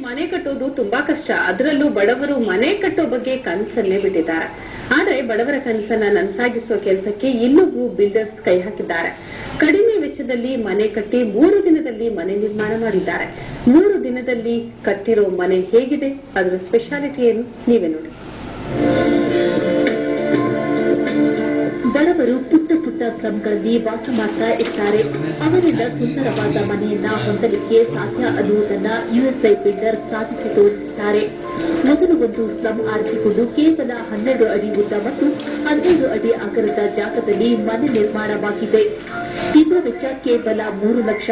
ಮನೆ ಕಟ್ಟೋದು ತುಂಬಾ ಕಷ್ಟ. ಅದರಲ್ಲೂ ಬಡವರು ಮನೆ ಕಟ್ಟೋ ಬಗ್ಗೆ ಕನಸನ್ನೇ ಬಿಟ್ಟಿದ್ದಾರೆ. ಆದರೆ ಬಡವರ ಕನಸನ್ನ ನನಸಾಗಿಸುವ ಕೆಲಸಕ್ಕೆ ಇನ್ನೊಬ್ರು ಬಿಲ್ಡರ್ಸ್ ಕೈ ಹಾಕಿದ್ದಾರೆ. ಕಡಿಮೆ ವೆಚ್ಚದಲ್ಲಿ ಮನೆ ಕಟ್ಟಿ 3 ದಿನದಲ್ಲಿ ಮನೆ ನಿರ್ಮಾಣ ಮಾಡಿದ್ದಾರೆ. 3 ದಿನದಲ್ಲಿ ಕಟ್ಟಿರೋ ಮನೆ ಹೇಗಿದೆ, ಅದರ ಸ್ಪೆಷಾಲಿಟಿ ಏನು, ನೀವೇ ನೋಡಿ. ಬಡವರು ಪುಟ್ಟ ಪುಟ್ಟ ಸ್ಲಂಗಳಲ್ಲಿ ವಾಸ ಮಾಡ್ತಾ ಇರ್ತಾರೆ. ಅವರೆಲ್ಲ ಸುಂದರವಾದ ಮನೆಯನ್ನ ಹೊಂದಲಿಕ್ಕೆ ಸಾಧ್ಯ ಅನ್ನುವುದನ್ನ ಯುಎಸ್ಐ ಬಿಲ್ಡರ್ ಸಾಧಿಸಿ ತೋರಿಸಿದ್ದಾರೆ. ಮೊದಲು ಒಂದು ಸ್ಲಂ ಆರಿಸಿಕೊಂಡು ಕೇವಲ 12 ಅಡಿ ಉದ್ದ ಮತ್ತು 15 ಅಡಿ ಅಗಲದ ಜಾಗದಲ್ಲಿ ಮನೆ ನಿರ್ಮಾಣವಾಗಿದೆ. ಇದರ ವೆಚ್ಚ ಕೇವಲ 3 ಲಕ್ಷ.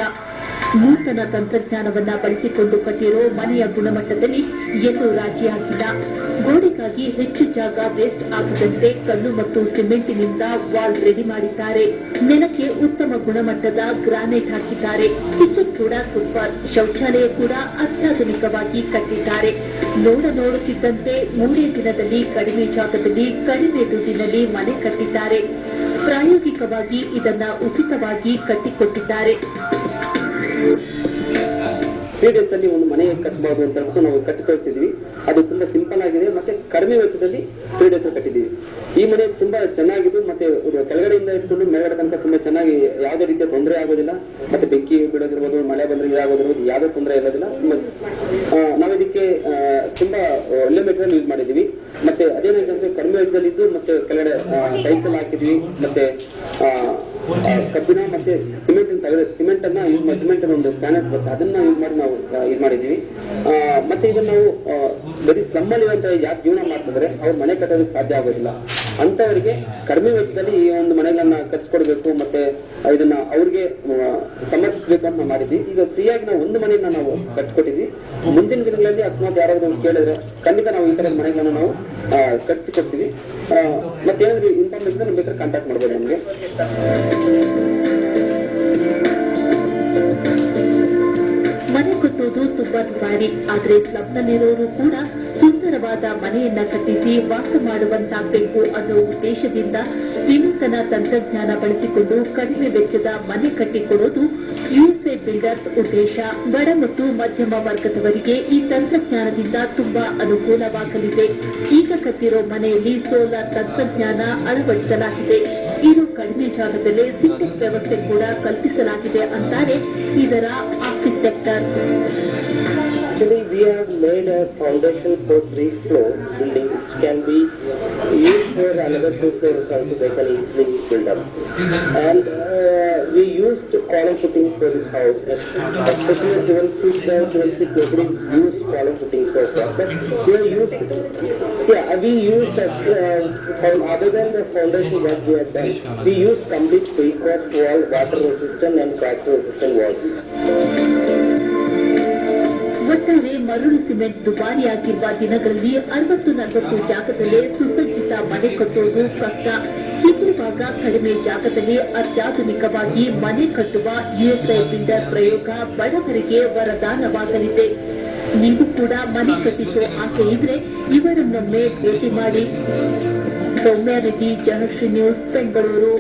ನೂತನ ತಂತ್ರಜ್ಞಾನವನ್ನ ಬಳಸಿಕೊಂಡು ಕಟ್ಟಿರೋ ಮನೆಯ ಗುಣಮಟ್ಟದಲ್ಲಿ ಎಲ್ಲೂ ರಾಜಿಯಾಗಿಲ್ಲ. ಗೋಡೆಗಾಗಿ ಹೆಚ್ಚು ಜಾಗ ವೇಸ್ಟ್ ಆಗದಂತೆ ಕಲ್ಲು ಮತ್ತು ಸಿಮೆಂಟಿನಿಂದ ವಾಲ್ ರೆಡಿ ಮಾಡಿದ್ದಾರೆ. ನೆಲಕ್ಕೆ ಉತ್ತಮ ಗುಣಮಟ್ಟದ ಗ್ರಾನೈಟ್ ಹಾಕಿದ್ದಾರೆ. ಕಿಚನ್ ಕೂಡ ಸೂಪರ್. ಶೌಚಾಲಯ ಕೂಡ ಅತ್ಯಾಧುನಿಕವಾಗಿ ಕಟ್ಟಿದ್ದಾರೆ. ನೋಡುತ್ತಿದ್ದಂತೆ 3 ದಿನದಲ್ಲಿ ಕಡಿಮೆ ಜಾಗದಲ್ಲಿ ಕಡಿಮೆ ದುಡ್ಡಿನಲ್ಲಿ ಮನೆ ಕಟ್ಟಿದ್ದಾರೆ. ಪ್ರಾಯೋಗಿಕವಾಗಿ ಇದನ್ನ ಉಚಿತವಾಗಿ ಕಟ್ಟಿಕೊಟ್ಟಿದ್ದಾರೆ. 3 days ಅಲ್ಲಿ ಒಂದು ಮನೆ ಕಟ್ಟಬಹುದು ಅಂತ ಹೇಳ್ಬಿಟ್ಟು ನಾವು ಕಟ್ಟಿ ತೋರಿಸಿದ್ವಿ. ಅದು ತುಂಬಾ ಸಿಂಪಲ್ ಆಗಿದೆ ಮತ್ತೆ ಕಡಿಮೆ ವೆಚ್ಚದಲ್ಲಿ 3 days ಅಲ್ಲಿ ಕಟ್ಟಿದ್ದೀವಿ. ಈ ಮನೆ ತುಂಬಾ ಚೆನ್ನಾಗಿದ್ದು ಮತ್ತೆ ಕೆಳಗಡೆಯಿಂದ ಇಟ್ಕೊಂಡು ಮೇಲ್ಗಡೆ ತನಕ ತುಂಬಾ ಚೆನ್ನಾಗಿ ಯಾವುದೇ ರೀತಿಯ ತೊಂದರೆ ಆಗೋದಿಲ್ಲ. ಮತ್ತೆ ಬೆಂಕಿ ಬಿಡೋದಿರ್ಬೋದು, ಮಳೆ ಬಂದ್ರೆ ಇದಾಗೋದಿರ್ಬೋದು, ಯಾವುದೇ ತೊಂದರೆ ಇರೋದಿಲ್ಲ. ನಾವಿದಕ್ಕೆ ತುಂಬಾ ಒಳ್ಳೆ ಮೆಟೀರಿಯಲ್ ಯೂಸ್ ಮಾಡಿದೀವಿ. ಮತ್ತೆ ಅದೇನಂತಂದ್ರೆ ಕಡಿಮೆ ವೆಚ್ಚದಲ್ಲಿ ಇದ್ದು ಮತ್ತೆ ಕೆಳಗಡೆ ಟೈಲ್ಸ್ ಎಲ್ಲ ಹಾಕಿದ್ವಿ. ಮತ್ತೆ ಕಬ್ಬಿಣ ಮತ್ತೆ ಸಿಮೆಂಟ್ ಅನ್ನ ಸಿಮೆಂಟ್ ಒಂದು ಪ್ಯಾನಲ್ಸ್ ಬರುತ್ತೆ, ಅದನ್ನ ಯೂಸ್ ಮಾಡಿ ನಾವು ಇದು ಮಾಡಿದೀವಿ. ಮತ್ತೆ ಇದನ್ನ ನಾವು ಬರೀ ಸ್ಲಮ್ ಅಲ್ಲಿ ಯಾಕೆ ಜೀವನ ಮಾಡ್ತಿದ್ರೆ ಅವ್ರು ಮನೆ ಕಟ್ಟೋದಕ್ಕೆ ಸಾಧ್ಯ ಆಗೋದಿಲ್ಲ. ಅಂತವರಿಗೆ ಕಡಿಮೆ ವೆಚ್ಚದಲ್ಲಿ ಈ ಒಂದು ಮನೆಗಳನ್ನ ಕಟ್ಸ್ಕೊಡ್ಬೇಕು ಮತ್ತೆ ಇದನ್ನ ಅವ್ರಿಗೆ ಸಮರ್ಪಿಸಬೇಕು ಅಂತ ನಾವು ಮಾಡಿದ್ವಿ. ಈಗ ಫ್ರೀಯಾಗಿ ನಾವು ಒಂದು ಮನೆಯನ್ನ ನಾವು ಕಟ್ಕೊಟ್ಟಿದ್ವಿ. ಮುಂದಿನ ದಿನಗಳಲ್ಲಿ ಅಕಸ್ಮಾತ್ ಯಾರಾದ್ರೂ ಕೇಳಿದ್ರೆ ಖಂಡಿತ ನಾವು ಈ ತರದ ಮನೆಗಳನ್ನ ನಾವು ಕಟ್ಸಿಕೊಡ್ತೀವಿ. ಮತ್ತೇನಾದ್ರೂ ಇನ್ಫಾರ್ಮೇಶನ್ ಬೇಕಾದ್ರೆ ಕಾಂಟ್ಯಾಕ್ಟ್ ಮಾಡ್ಬೋದು ನಮಗೆ. ಮನೆ ಕಟ್ಟುವುದು ತುಂಬಾ ದುಬಾರಿ. ಆದ್ರೆ ಸ್ಲಂನಲ್ಲಿರೋರು ಕೂಡ ಸುಂದರವಾದ ಮನೆಯನ್ನ ಕಟ್ಟಿಸಿ ವಾಸ ಮಾಡುವಂತಾಗಬೇಕು ಅನ್ನೋ ಉದ್ದೇಶದಿಂದ ವಿನೂತನ ತಂತ್ರಜ್ಞಾನ ಬಳಸಿಕೊಂಡು ಕಡಿಮೆ ವೆಚ್ಚದ ಮನೆ ಕಟ್ಟಿಕೊಡೋದು ಯುಎಸ್ಎ ಬಿಲ್ಡರ್ಸ್ ಉದ್ದೇಶ. ಬಡ ಮತ್ತು ಮಧ್ಯಮ ವರ್ಗದವರಿಗೆ ಈ ತಂತ್ರಜ್ಞಾನದಿಂದ ತುಂಬಾ ಅನುಕೂಲವಾಗಲಿದೆ. ಈಗ ಕಟ್ಟಿರೋ ಮನೆಯಲ್ಲಿ ಸೋಲಾರ್ ತಂತ್ರಜ್ಞಾನ ಅಳವಡಿಸಲಾಗಿದೆ. ಇನ್ನು ಕಡಿಮೆ ಜಾಗದಲ್ಲೇ ಸಿಂಟೆಕ್ಸ್ ವ್ಯವಸ್ಥೆ ಕೂಡ ಕಲ್ಪಿಸಲಾಗಿದೆ ಅಂತಾರೆ ಇದರ architecture. Actually, we have made a foundation for 3-floor building which can be used for another 2 floors also they can easily build up. And we used column footing for this house, especially 12 feet by 12 feet nobody used column footing so far. But we used other than the foundation that we have done, we used complete pre-cross wall, water resistant and crack resistant walls. ಒಟ್ಟಾರೆ ಮರಳು cement ದುಬಾರಿಯಾಗಿರುವ ದಿನಗಳಲ್ಲಿ 60-40 ಜಾಗದಲ್ಲೇ ಸುಸಜ್ಜಿತ ಮನೆ ಕಟ್ಟುವುದು ಕಷ್ಟ. ಹೀಗಿರುವಾಗ ಕಡಿಮೆ ಜಾಗದಲ್ಲಿ ಅತ್ಯಾಧುನಿಕವಾಗಿ ಮನೆ ಕಟ್ಟುವ ಯುಎಸ್ಐ ಬಿಲ್ಡರ್ ಪ್ರಯೋಗ ಬಡವರಿಗೆ ವರದಾನವಾಗಲಿದೆ. ನೀವು ಕೂಡ ಮನೆ ಕಟ್ಟಿಸೋ ಆಸೆ ಇದ್ರೆ ಇವರನ್ನೊಮ್ಮೆ ಭೇಟಿ ಮಾಡಿ. ಸೌಮ್ಯ ರೆಡ್ಡಿ, ಜನಶ್ರೀ ನ್ಯೂಸ್, ಬೆಂಗಳೂರು.